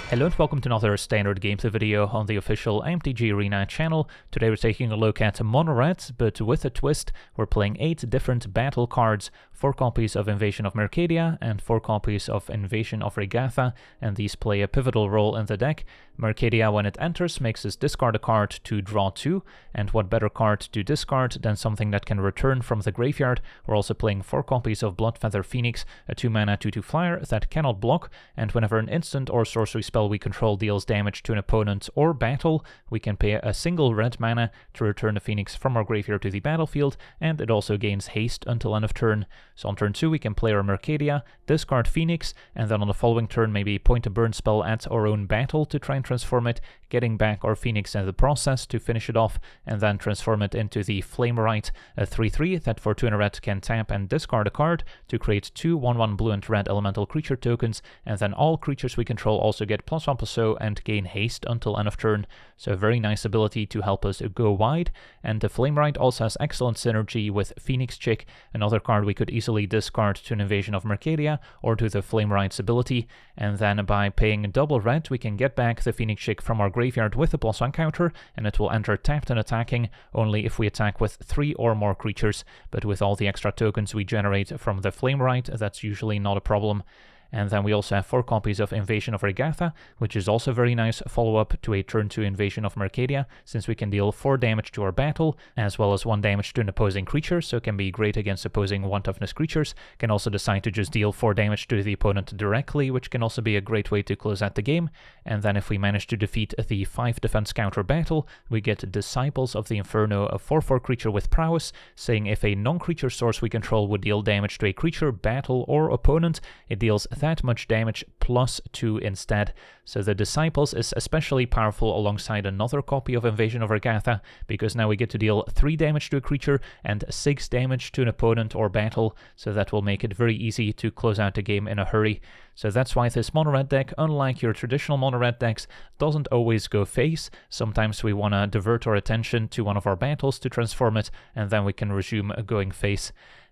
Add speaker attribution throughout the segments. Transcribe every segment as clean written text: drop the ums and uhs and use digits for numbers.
Speaker 1: Hello and welcome to another standard gameplay video on the official MTG Arena channel. Today we're taking a look at monored, but with a twist. We're playing 8 different battle cards, 4 copies of Invasion of Mercadia and 4 copies of Invasion of Regatha, and these play a pivotal role in the deck. Mercadia, when it enters, makes us discard a card to draw 2, and what better card to discard than something that can return from the graveyard. We're also playing 4 copies of Bloodfeather Phoenix, a 2-mana 2/2 flyer that cannot block, and whenever an instant or sorcery spell we control deals damage to an opponent or battle, we can pay a single red mana to return the Phoenix from our graveyard to the battlefield, and it also gains haste until end of turn. So on turn 2 we can play our Mercadia, discard Phoenix, and then on the following turn maybe point a burn spell at our own battle to try and transform it, getting back our Phoenix in the process to finish it off, and then transform it into the Flamerite, a 3/3 that for 2 and a red can tap and discard a card to create 2 1/1 blue and red elemental creature tokens, and then all creatures we control also get +1/+0 and gain haste until end of turn. So a very nice ability to help us go wide, and the Flamerite also has excellent synergy with Phoenix Chick, another card we could easily discard to an Invasion of Mercadia or to the Flamerite's ability, and then by paying double red we can get back the Phoenix Chick from our graveyard with a +1 counter, and it will enter tapped and attacking only if we attack with 3 or more creatures, but with all the extra tokens we generate from the Flamerite, that's usually not a problem. And then we also have 4 copies of Invasion of Regatha, which is also a very nice follow-up to a turn 2 Invasion of Mercadia, since we can deal 4 damage to our battle, as well as 1 damage to an opposing creature, so it can be great against opposing 1 toughness creatures. Can also decide to just deal 4 damage to the opponent directly, which can also be a great way to close out the game. And then if we manage to defeat the 5 defense counter battle, we get Disciples of the Inferno, a 4/4 creature with prowess, saying if a non-creature source we control would deal damage to a creature, battle, or opponent, it deals that much damage +2 instead. So the Disciples is especially powerful alongside another copy of Invasion of Regatha, because now we get to deal 3 damage to a creature and 6 damage to an opponent or battle, so that will make it very easy to close out the game in a hurry. So that's why this mono-red deck, unlike your traditional mono-red decks, doesn't always go face. Sometimes we want to divert our attention to one of our battles to transform it, and then we can resume going face.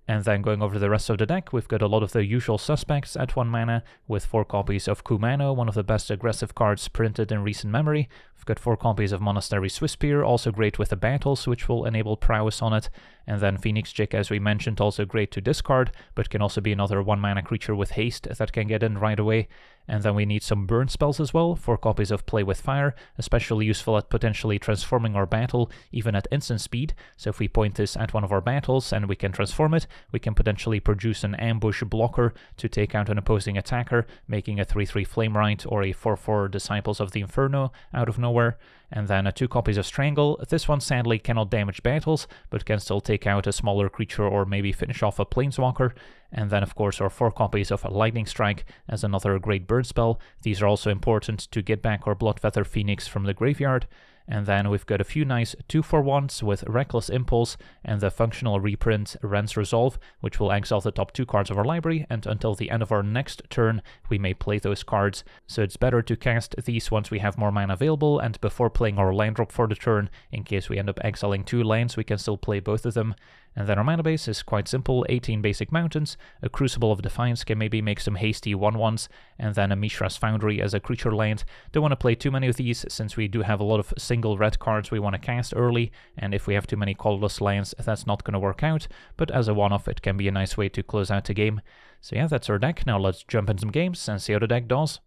Speaker 1: And then going over the rest of the deck, we've got a lot of the usual suspects at 1 mana, with 4 copies of Kumano, one of the best aggressive cards printed in recent memory. We've got 4 copies of Monastery Swiftspear, also great with the battles, which will enable prowess on it. And then Phoenix Chick, as we mentioned, also great to discard, but can also be another 1 mana creature with haste that can get in right away. And then we need some burn spells as well, 4 copies of Play with Fire, especially useful at potentially transforming our battle, even at instant speed. So if we point this at one of our battles and we can transform it, we can potentially produce an ambush blocker to take out an opposing attacker, making a 3/3 Flamerite or a 4/4 Disciples of the Inferno out of nowhere. And then 2 copies of Strangle. This one sadly cannot damage battles, but can still take out a smaller creature or maybe finish off a Planeswalker. And then of course our 4 copies of Lightning Strike as another great burn spell. These are also important to get back our Bloodfeather Phoenix from the graveyard. And then we've got a few nice 2/4-1s with Reckless Impulse and the functional reprint Rens Resolve, which will exile the top 2 cards of our library, and until the end of our next turn we may play those cards. So it's better to cast these once we have more mana available and before playing our land drop for the turn. In case we end up exiling 2 lands, we can still play both of them. And then our mana base is quite simple, 18 basic mountains, a Crucible of Defiance can maybe make some hasty 1/1s, and then a Mishra's Foundry as a creature land. Don't want to play too many of these, since we do have a lot of single red cards we want to cast early, and if we have too many colorless lands, that's not going to work out, but as a one-off it can be a nice way to close out the game. So yeah, that's our deck. Now let's jump in some games and see how the deck does.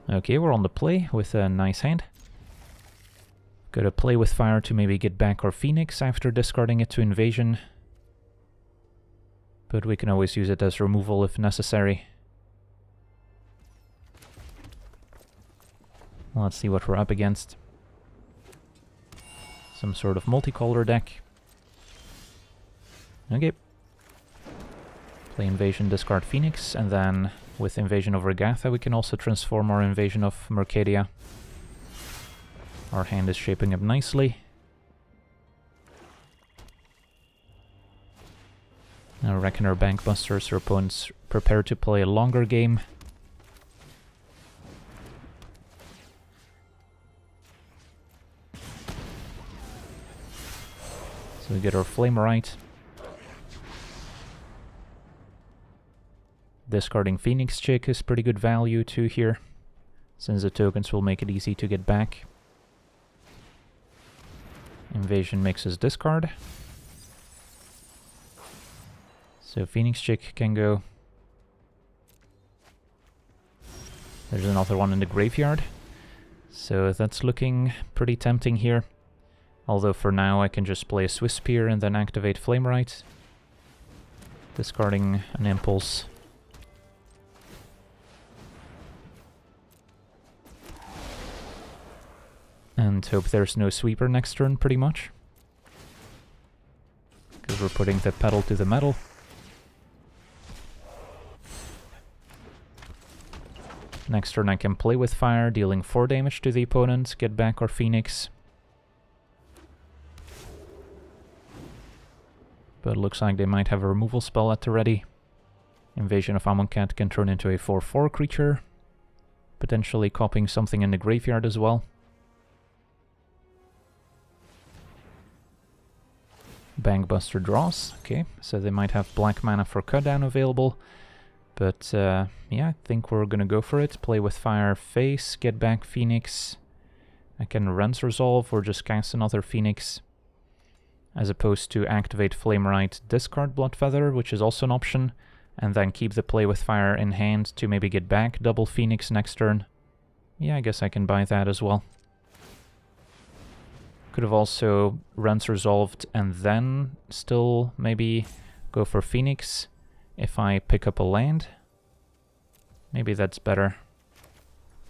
Speaker 1: Okay, we're on the play with a nice hand. Gotta Play with Fire to maybe get back our Phoenix after discarding it to Invasion. But we can always use it as removal if necessary. Let's see what we're up against. Some sort of multicolor deck. Okay. Play Invasion, discard Phoenix, and then with Invasion of Regatha we can also transform our Invasion of Mercadia. Our hand is shaping up nicely. Now Reckoner, Bankbusters, our opponents prepare to play a longer game. So we get our Flamerite. Discarding Phoenix Chick is pretty good value too here. since the tokens will make it easy to get back. Invasion makes us discard. So Phoenix Chick can go. There's another one in the graveyard. So that's looking pretty tempting here. Although for now I can just play a Swiss Spear and then activate Flamerite. Discarding an Impulse. And hope there's no sweeper next turn, pretty much. Because we're putting the pedal to the metal. Next turn I can play with fire, dealing 4 damage to the opponent, get back our Phoenix. But it looks like they might have a removal spell at the ready. Invasion of Amonkhet can turn into a 4/4 creature, potentially copying something in the graveyard as well. Bankbuster draws, okay, so they might have black mana for cutdown available. But yeah, I think we're gonna go for it. Play with fire, face, get back Phoenix. I can Rends Resolve or just cast another Phoenix. As opposed to activate Flamerite, discard Bloodfeather, which is also an option. And then keep the play with fire in hand to maybe get back double Phoenix next turn. Yeah, I guess I can buy that as well. Could have also Rends Resolved and then still maybe go for Phoenix if I pick up a land. Maybe that's better.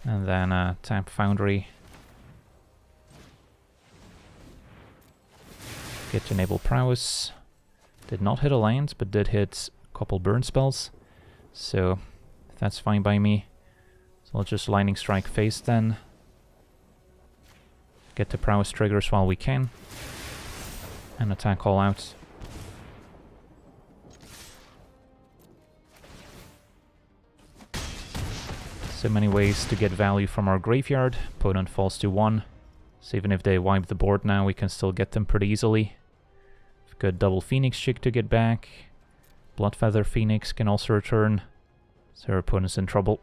Speaker 1: And then tap Foundry. Get to enable Prowess. Did not hit a land, but did hit a couple burn spells. So that's fine by me. So let's just Lightning Strike face then. Get the Prowess triggers while we can. And attack all out. So many ways to get value from our graveyard. Opponent falls to 1. So even if they wipe the board now, we can still get them pretty easily. We've got double Phoenix Chick to get back. Bloodfeather Phoenix can also return. So our opponent's in trouble.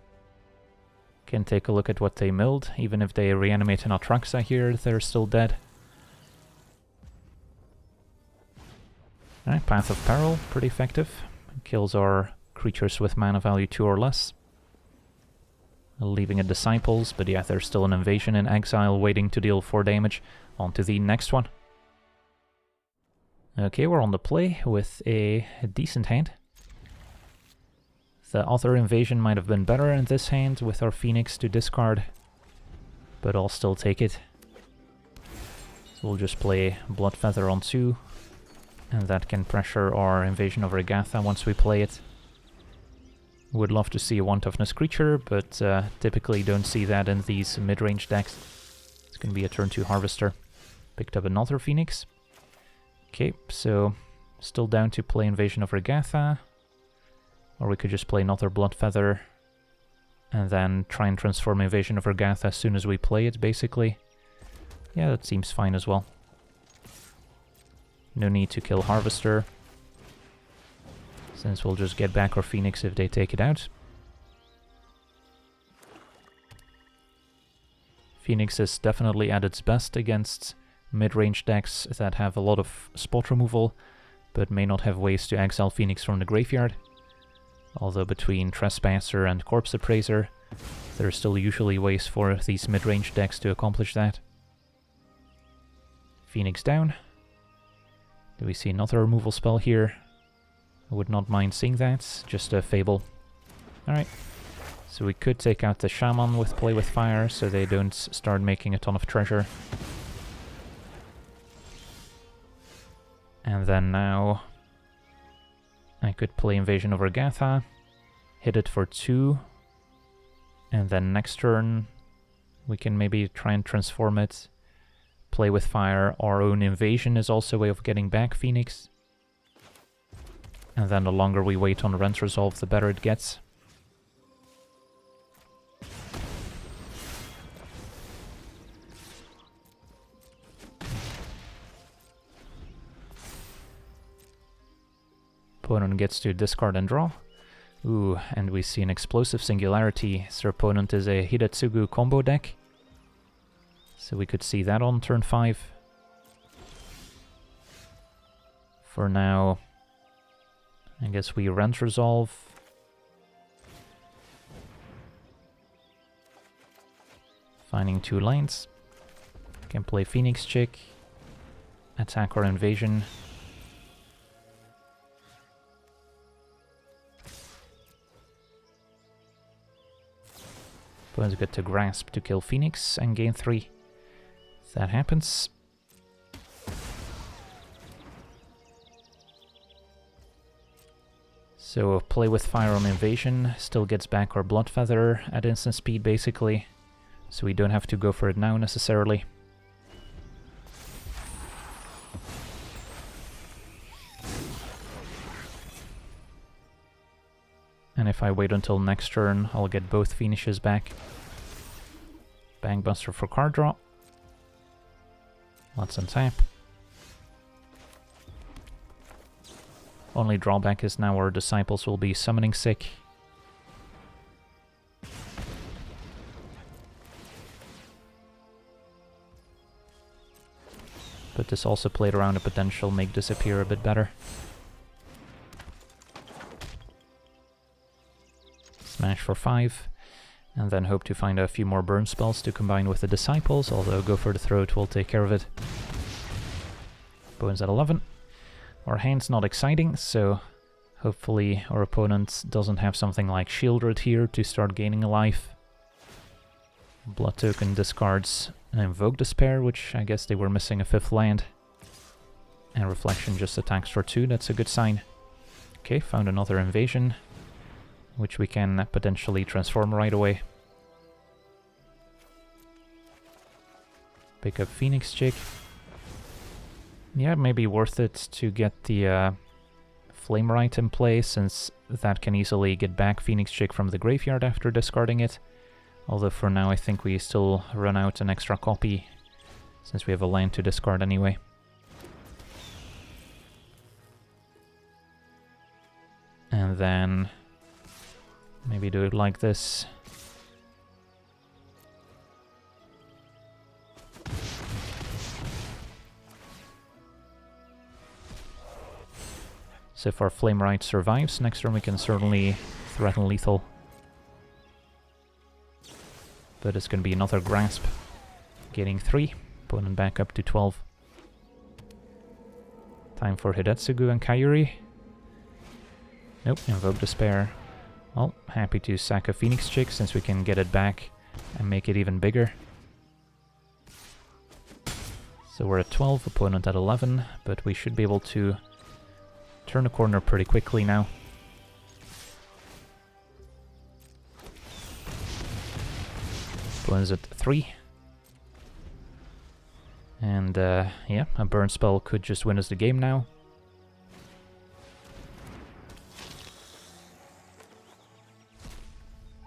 Speaker 1: Can take a look at what they milled. Even if they reanimate an Atraxa here, they're still dead. Alright, Path of Peril, pretty effective. Kills our creatures with mana value 2 or less. Leaving a Disciples, but yeah, there's still an Invasion in exile waiting to deal 4 damage. On to the next one. Okay, we're on the play with a decent hand. The other Invasion might have been better in this hand with our Phoenix to discard, but I'll still take it. So we'll just play Bloodfeather on 2, and that can pressure our Invasion of Regatha once we play it. Would love to see a 1-toughness creature, but typically don't see that in these mid-range decks. It's going to be a turn 2 Harvester. Picked up another Phoenix. Okay, so still down to play Invasion of Regatha. Or we could just play another Bloodfeather and then try and transform Invasion of Regatha as soon as we play it, basically. Yeah, that seems fine as well. No need to kill Harvester, since we'll just get back our Phoenix if they take it out. Phoenix is definitely at its best against mid-range decks that have a lot of spot removal, but may not have ways to exile Phoenix from the graveyard. Although between Trespasser and Corpse Appraiser, there are still usually ways for these mid-range decks to accomplish that. Phoenix down. Do we see another removal spell here? I would not mind seeing that, just a Fable. Alright, so we could take out the Shaman with Play with Fire, so they don't start making a ton of treasure. And then now I could play Invasion of Regatha, hit it for 2, and then next turn we can maybe try and transform it. Play with Fire, our own Invasion is also a way of getting back Phoenix. And then the longer we wait on Rends Resolve, the better it gets. Opponent gets to discard and draw. Ooh, and we see an Explosive Singularity. So our opponent is a Hidetsugu combo deck. So we could see that on turn 5. For now, I guess we Rent Resolve. Finding 2 lands. Can play Phoenix Chick. Attack or Invasion. Opponent's good to Grasp to kill Phoenix and gain 3. If that happens. So play with Fire on Invasion, still gets back our Bloodfeather at instant speed basically. So we don't have to go for it now necessarily. And if I wait until next turn, I'll get both finishes back. Bankbuster for card draw. Let's untap. Only drawback is now our Disciples will be summoning sick. But this also played around a potential make disappear a bit better. Smash for 5, and then hope to find a few more burn spells to combine with the Disciples, although Go for the Throat will take care of it. Bones at 11. Our hand's not exciting, so hopefully our opponent doesn't have something like Shieldred here to start gaining a life. Blood Token discards an Invoke Despair, which I guess they were missing a 5th land. And Reflection just attacks for 2, that's a good sign. Okay, found another Invasion, which we can potentially transform right away. Pick up Phoenix Chick. Yeah, maybe worth it to get the Flame Right in play, since that can easily get back Phoenix Chick from the graveyard after discarding it. Although for now I think we still run out an extra copy, since we have a land to discard anyway. And then maybe do it like this. So if our Flame Right survives, next turn we can certainly threaten lethal. But it's going to be another Grasp. Getting 3, opponent back up to 12. Time for Hidetsugu and Kairi. Nope, Invoke Despair. Well, happy to sack a Phoenix Chick since we can get it back and make it even bigger. So we're at 12, opponent at 11, but we should be able to turn the corner pretty quickly now. Opponent's at 3. And yeah, a burn spell could just win us the game now.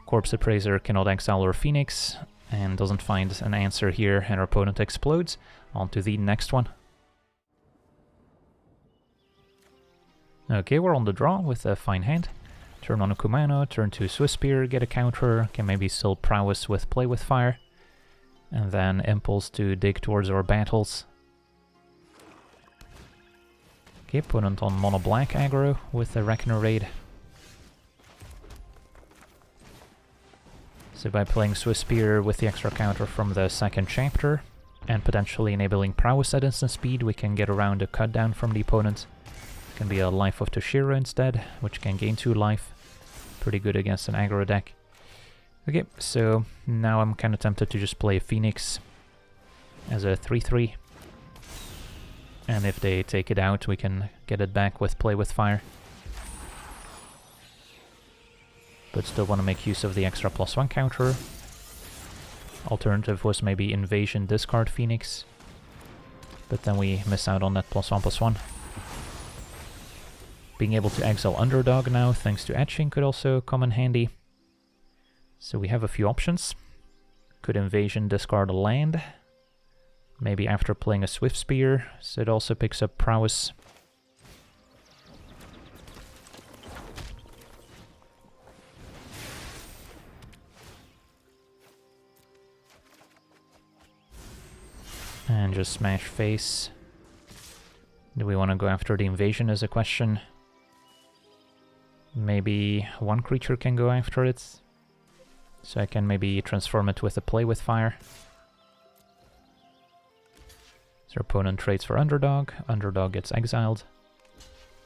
Speaker 1: Corpse Appraiser cannot exile our Phoenix, and doesn't find an answer here, and our opponent explodes. On to the next one. Okay, we're on the draw with a fine hand. Turn on a Kumano, turn to Swiss Spear, get a counter, can maybe still prowess with Play with Fire. And then Impulse to dig towards our battles. Okay, opponent on mono black aggro with a Reckoner Raid. So by playing Swiss Spear with the extra counter from the second chapter, and potentially enabling prowess at instant speed, we can get around a cut down from the opponent. Can be a Life of Toshiro instead, which can gain 2 life. Pretty good against an aggro deck. Okay, so now I'm kind of tempted to just play Phoenix as a 3/3. And if they take it out, we can get it back with Play with Fire. But still want to make use of the extra +1 counter. Alternative was maybe Invasion, discard Phoenix. But then we miss out on that +1/+1. Being able to exile Underdog now, thanks to Etching, could also come in handy. So we have a few options. Could Invasion discard a land. Maybe after playing a Swift Spear, so it also picks up prowess. And just smash face. Do we want to go after the invasion is a question. Maybe one creature can go after it. So I can maybe transform it with a play with fire. So opponent trades for underdog. Underdog gets exiled.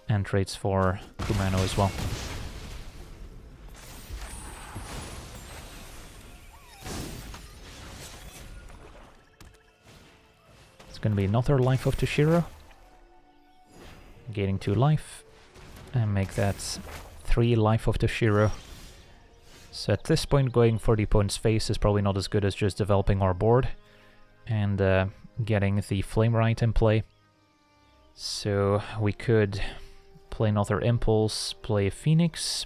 Speaker 1: And trades for Kumano as well. It's going to be another Life of Toshiro. Gaining 2 life. And make that 3 Life of Toshiro. So at this point, going for the opponent's face is probably not as good as just developing our board. And getting the Flame Right in play. So we could play another Impulse, play a Phoenix.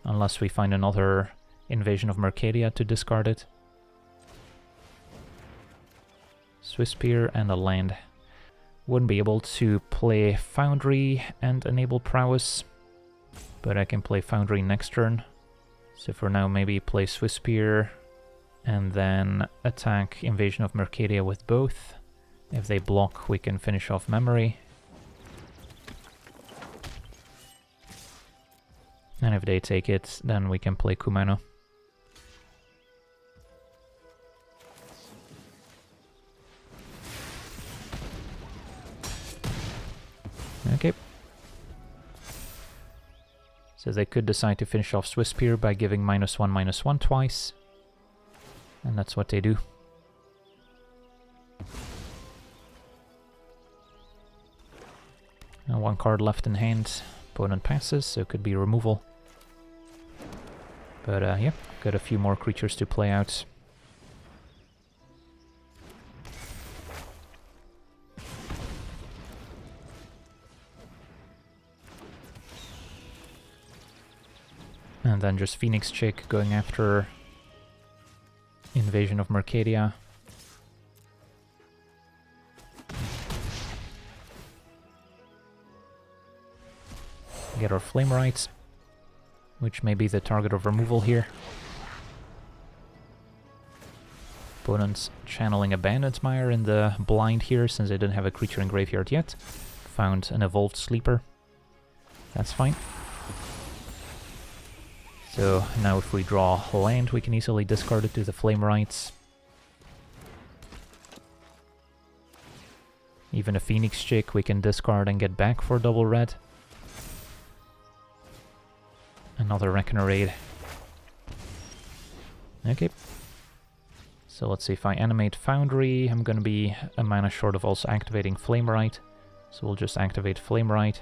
Speaker 1: Unless we find another Invasion of Mercadia to discard it. Swiss Spear and a land. Wouldn't be able to play Foundry and enable Prowess, but I can play Foundry next turn. So for now, maybe play Swiss Spear and then attack Invasion of Mercadia with both. If they block, we can finish off Memory. And if they take it, then we can play Kumano. Okay. So they could decide to finish off Swiss Spear by giving -1/-1 twice. And that's what they do. And 1 card left in hand. Opponent passes, so it could be removal. But yeah, got a few more creatures to play out. And then just Phoenix Chick going after Invasion of Mercadia. Get our Flame Rights, which may be the target of removal here. Opponent's channeling Abandoned Mire in the blind here, since they didn't have a creature in graveyard yet. Found an Evolved Sleeper. That's fine. So now if we draw land, we can easily discard it to the Flame Rights. Even a Phoenix Chick we can discard and get back for double red. Another Reckoner Raid. Okay. So let's see, if I animate Foundry, I'm gonna be a mana short of also activating Flame Right. So we'll just activate Flame Right.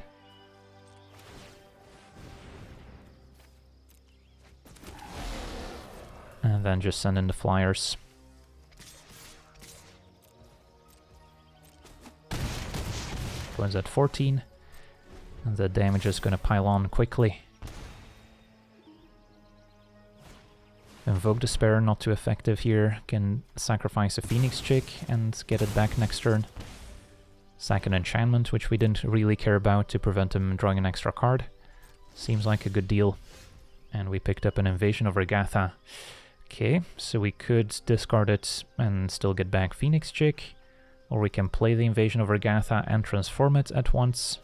Speaker 1: And then just send in the flyers. One's at 14. And the damage is going to pile on quickly. Invoke Despair, not too effective here. Can sacrifice a Phoenix Chick and get it back next turn. Sack an enchantment, which we didn't really care about to prevent him drawing an extra card. Seems like a good deal. And we picked up an Invasion of Regatha. Okay, so we could discard it and still get back Phoenix Chick, or we can play the Invasion of Regatha and transform it at once.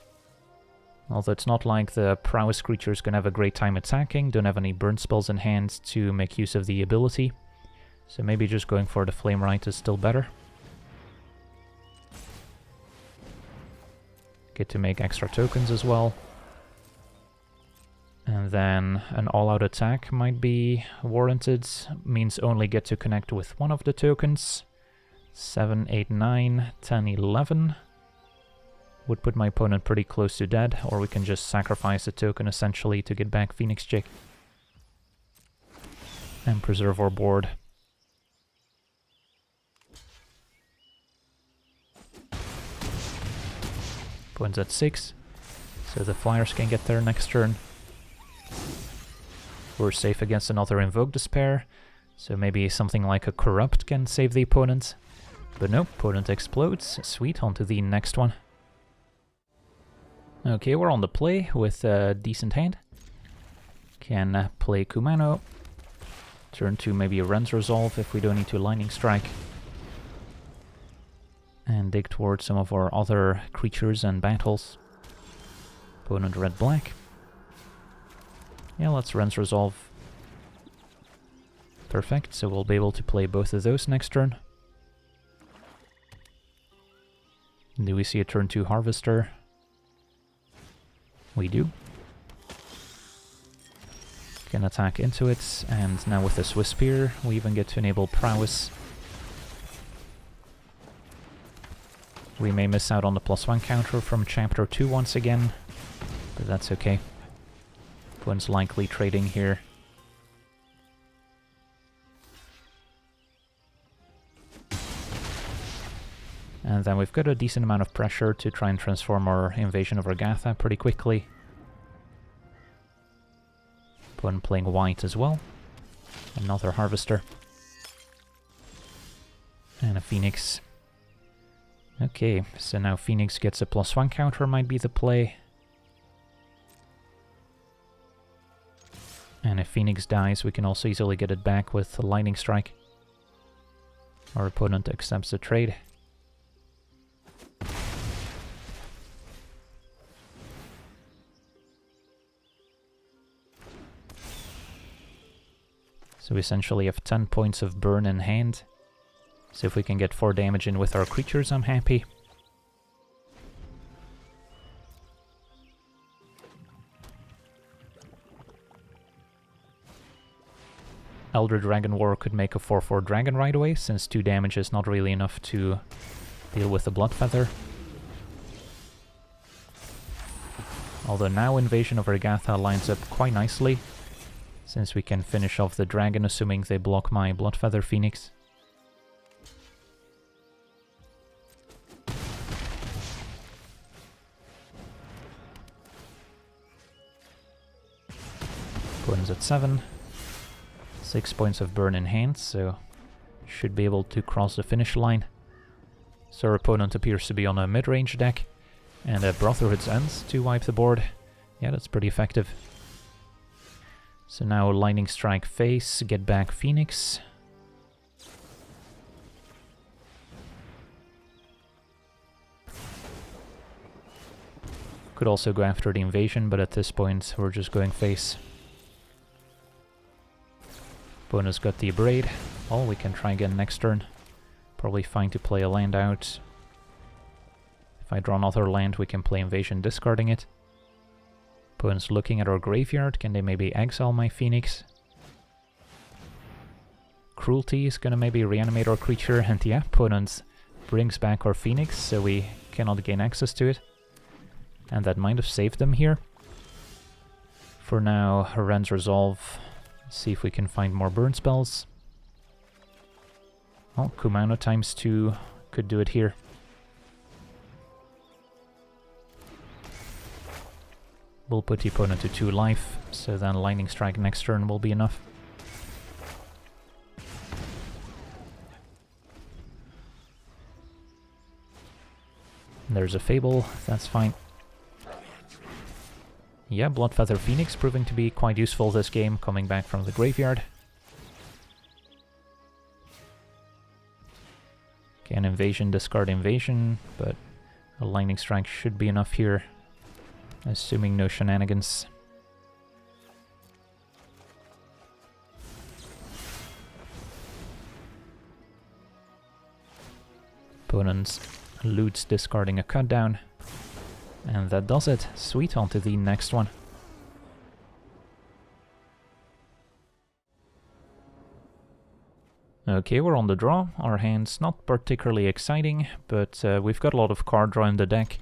Speaker 1: Although it's not like the prowess creature is going to have a great time attacking, don't have any burn spells in hand to make use of the ability. So maybe just going for the Flame Right is still better. Get to make extra tokens as well. And then an all-out attack might be warranted. Means only get to connect with one of the tokens. 7, 8, 9, 10, 11. Would put my opponent pretty close to dead, or we can just sacrifice a token essentially to get back Phoenix Chick. And preserve our board. Opponent's at 6, so the flyers can get there next turn. We're safe against another Invoke Despair, so maybe something like a Corrupt can save the opponent. But no, opponent explodes. Sweet, on to the next one. Okay, we're on the play with a decent hand. Can play Kumano. Turn 2 maybe a Ren's Resolve if we don't need to Lightning Strike. and dig towards some of our other creatures and battles. Opponent red-black. Yeah, let's Ren's Resolve. Perfect, so we'll be able to play both of those next turn. Do we see a turn 2 Harvester? We do. Can attack into it, and now with the Swiss Spear, we even get to enable Prowess. We may miss out on the +1 counter from Chapter 2 once again, but that's okay. Opponent's likely trading here. And then we've got a decent amount of pressure to try and transform our Invasion of Agatha pretty quickly. Opponent playing white as well. Another Harvester. And a Phoenix. Okay, so now Phoenix gets a +1 counter, might be the play. And if Phoenix dies, we can also easily get it back with a Lightning Strike. Our opponent accepts the trade. So we essentially have 10 points of burn in hand. So if we can get 4 damage in with our creatures, I'm happy. Elder Dragon War could make a 4/4 dragon right away, since 2 damage is not really enough to deal with the Bloodfeather. Although now Invasion of Agatha lines up quite nicely, since we can finish off the dragon, assuming they block my Bloodfeather Phoenix. Opponent's at 7. 6 points of burn in hand, so should be able to cross the finish line. So our opponent appears to be on a mid-range deck, and a Brotherhood's Ends to wipe the board. Yeah, that's pretty effective. So now Lightning Strike face, get back Phoenix. Could also go after the invasion, but at this point we're just going face. Opponent's got the Abrade. Oh, we can try again next turn. Probably fine to play a land out. If I draw another land, we can play invasion discarding it. Opponent's looking at our graveyard. Can they maybe exile my Phoenix? Cruelty is gonna maybe reanimate our creature, and the opponent brings back our Phoenix, so we cannot gain access to it. And that might have saved them here. For now, Ren's Resolve. See if we can find more burn spells. Oh, Kumano ×2 could do it here. We'll put the opponent to 2 life, so then Lightning Strike next turn will be enough. There's a Fable, that's fine. Yeah, Bloodfeather Phoenix proving to be quite useful this game, coming back from the graveyard. Okay, an invasion, discard invasion, but a Lightning Strike should be enough here, assuming no shenanigans. Opponents loots, discarding a cut down. And that does it. Sweet, on to the next one. Okay, we're on the draw. Our hand's not particularly exciting, but we've got a lot of card draw in the deck.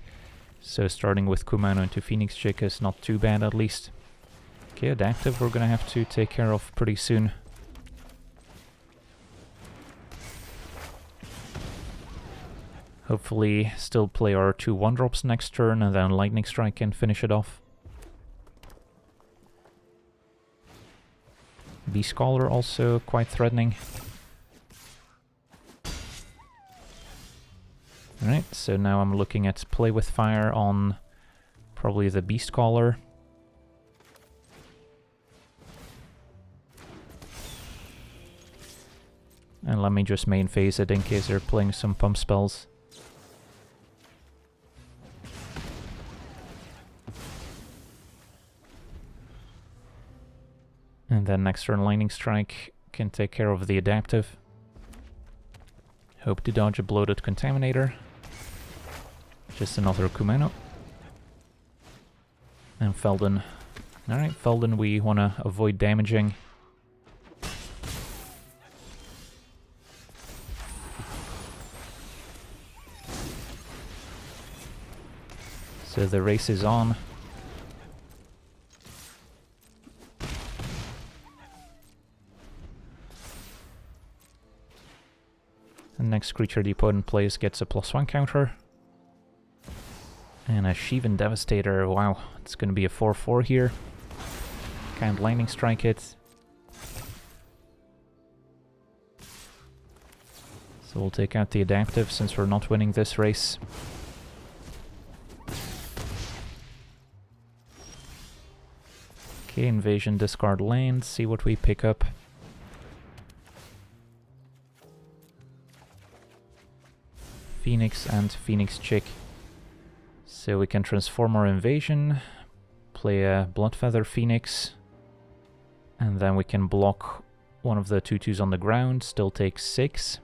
Speaker 1: So starting with Kumano into Phoenix Chick is not too bad, at least. Okay, Adaptive we're gonna have to take care of pretty soon. Hopefully still play our 2 1-drops next turn, and then Lightning Strike can finish it off. Beast Scholar also quite threatening. Alright, so now I'm looking at Play with Fire on probably the Beast Scholar. And let me just main phase it in case they're playing some pump spells. And then next turn Lightning Strike can take care of the adaptive. Hope to dodge a bloated Contaminator. Just another Kumano. And Feldon. Alright, Feldon we want to avoid damaging. So the race is on. The next creature the opponent plays gets a +1 counter. And a Shivan Devastator, wow, it's going to be a 4/4 here. Can't Lightning Strike it. So we'll take out the adaptive since we're not winning this race. Okay, invasion, discard land, see what we pick up. Phoenix and Phoenix Chick. So we can transform our invasion, play a Bloodfeather Phoenix, and then we can block one of the 2/2s on the ground, still take 6.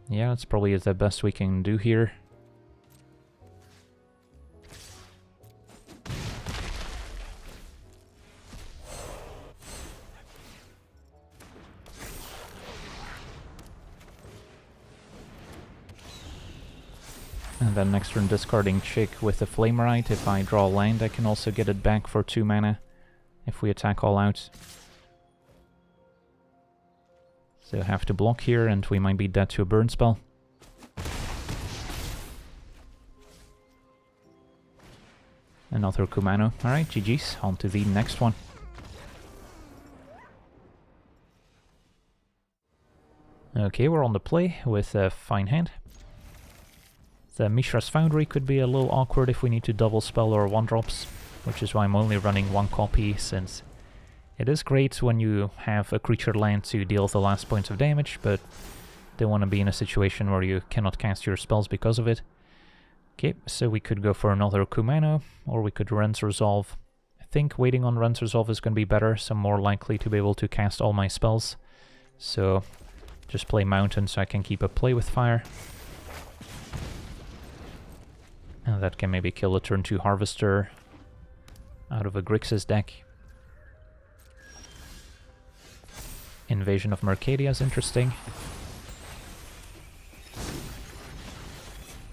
Speaker 1: Yeah, that's probably the best we can do here. And then next turn discarding Chick with a Flamerite. If I draw land, I can also get it back for 2 mana if we attack all out. So have to block here, and we might be dead to a burn spell. Another Kumano. Alright, GG's. On to the next one. Okay, we're on the play with a fine hand. The Mishra's Foundry could be a little awkward if we need to double spell or 1-drops, which is why I'm only running 1 copy, since it is great when you have a creature land to deal the last points of damage, but don't want to be in a situation where you cannot cast your spells because of it. Okay, so we could go for another Kumano, or we could Rens Resolve. I think waiting on Rens Resolve is going to be better, so I'm more likely to be able to cast all my spells. So just play Mountain so I can keep a Play with Fire. And that can maybe kill a turn 2 Harvester out of a Grixis deck. Invasion of Mercadia is interesting.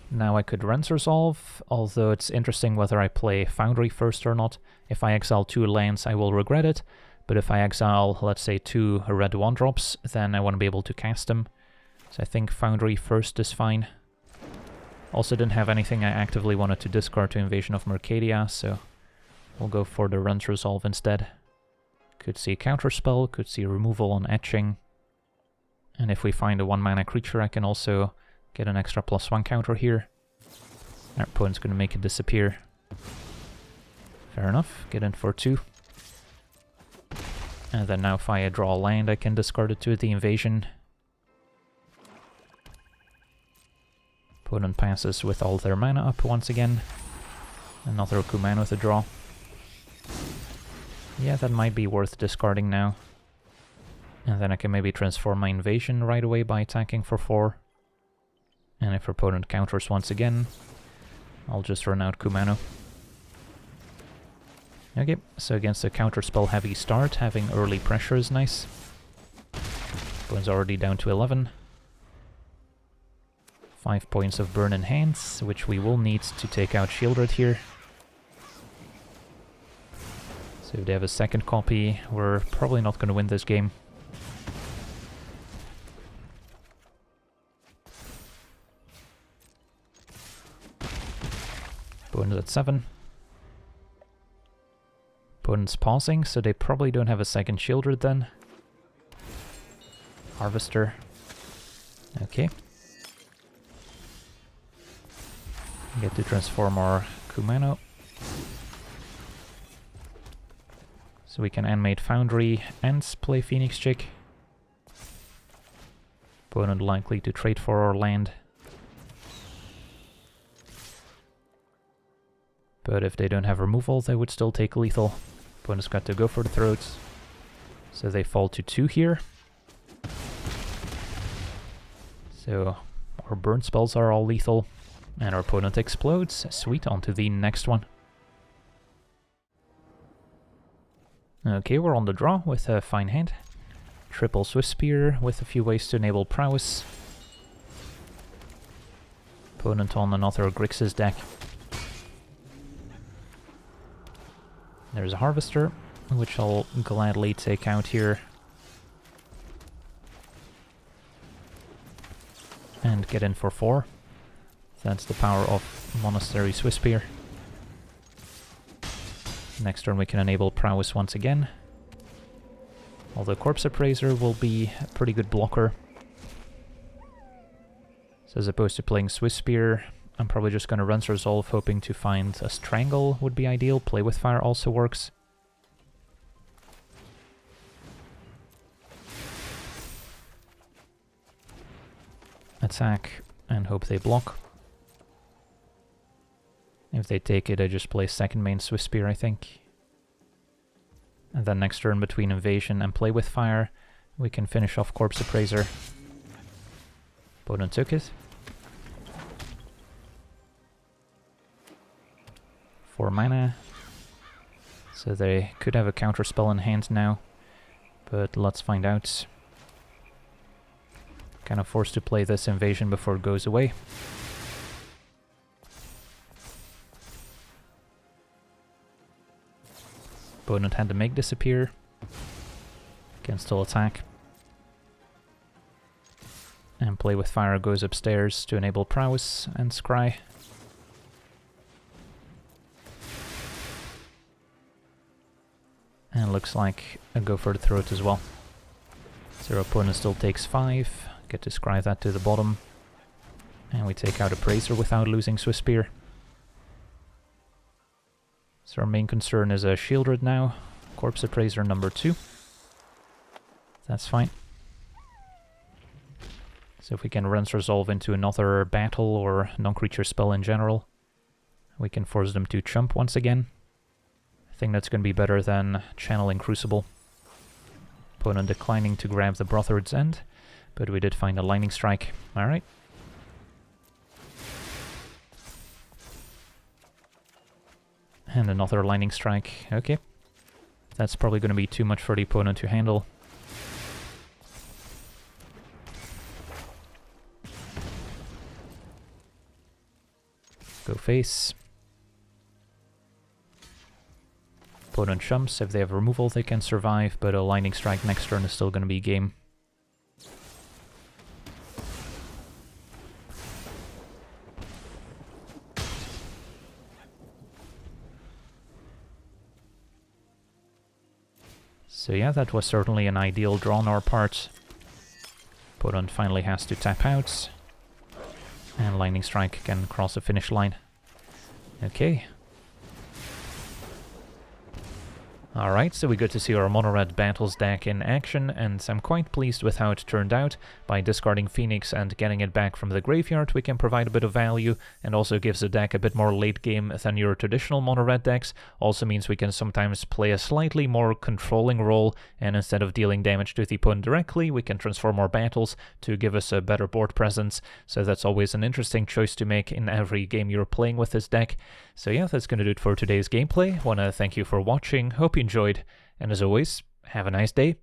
Speaker 1: Now I could Rens Resolve, although it's interesting whether I play Foundry first or not. If I exile 2 lands, I will regret it, but if I exile, let's say, 2 red 1-drops, then I want to be able to cast them. So I think Foundry first is fine. Also didn't have anything I actively wanted to discard to Invasion of Mercadia, so we'll go for the Rens Resolve instead. Could see Counterspell, could see removal on Etching. And if we find a 1-mana creature, I can also get an extra +1 counter here. Our opponent's going to make it disappear. Fair enough, get in for 2. And then now if I draw a land, I can discard it to the Invasion. Opponent passes with all their mana up once again. Another Kumano with a draw. Yeah, that might be worth discarding now. And then I can maybe transform my Invasion right away by attacking for 4. And if opponent counters once again, I'll just run out Kumano. Okay, so against a counterspell heavy start, having early pressure is nice. Opponent's already down to 11. 5 points of burn in hands, which we will need to take out Shieldred here. So if they have a second copy, we're probably not going to win this game. Opponent's at 7. Opponent's pausing, so they probably don't have a second Shieldred then. Harvester. Okay. Get to transform our Kumano. So we can animate Foundry and play Phoenix Chick. Opponent likely to trade for our land. But if they don't have removal, they would still take lethal. Opponent's got to go for the throats. So they fall to 2 here. So our burn spells are all lethal. And our opponent explodes. Sweet, on to the next one. Okay, we're on the draw with a fine hand. Triple Swift Spear with a few ways to enable prowess. Opponent on another Grixis deck. There's a Harvester, which I'll gladly take out here. And get in for 4. That's the power of Monastery Swift Spear. Next turn we can enable prowess once again. Although Corpse Appraiser will be a pretty good blocker. So as opposed to playing Swift Spear, I'm probably just going to Run's Resolve, hoping to find a Strangle would be ideal. Play with Fire also works. Attack and hope they block. If they take it, I just play second main Swift Spear, I think. And then next turn between Invasion and Play with Fire, we can finish off Corpse Appraiser. Opponent took it. 4 mana. So they could have a counter spell in hand now, but let's find out. Kind of forced to play this Invasion before it goes away. Opponent had to make disappear. Can still attack. And Play with Fire goes upstairs to enable prowess and scry. And looks like a go for the throat as well. So our opponent still takes 5. Get to scry that to the bottom. And we take out Appraiser without losing Swift Spear. So our main concern is a Shieldred now. Corpse Appraiser number 2. That's fine. So if we can Run's Resolve into another battle or non-creature spell in general, we can force them to chump once again. I think that's going to be better than channeling Crucible. Opponent declining to grab the Brotherd's End, but we did find a Lightning Strike. Alright. And another Lightning Strike. Okay. That's probably going to be too much for the opponent to handle. Go face. Opponent chumps. If they have removal, they can survive, but a Lightning Strike next turn is still going to be game. So yeah, that was certainly an ideal draw on our part. Opponent finally has to tap out. And Lightning Strike can cross the finish line. Okay. Alright, so we got to see our Monored Battles deck in action, and I'm quite pleased with how it turned out. By discarding Phoenix and getting it back from the graveyard, we can provide a bit of value, and also gives the deck a bit more late game than your traditional Mono-Red decks. Also means we can sometimes play a slightly more controlling role, and instead of dealing damage to the opponent directly, we can transform our battles to give us a better board presence. So that's always an interesting choice to make in every game you're playing with this deck. So yeah, that's going to do it for today's gameplay. Want to thank you for watching, hope you enjoyed, and as always, have a nice day.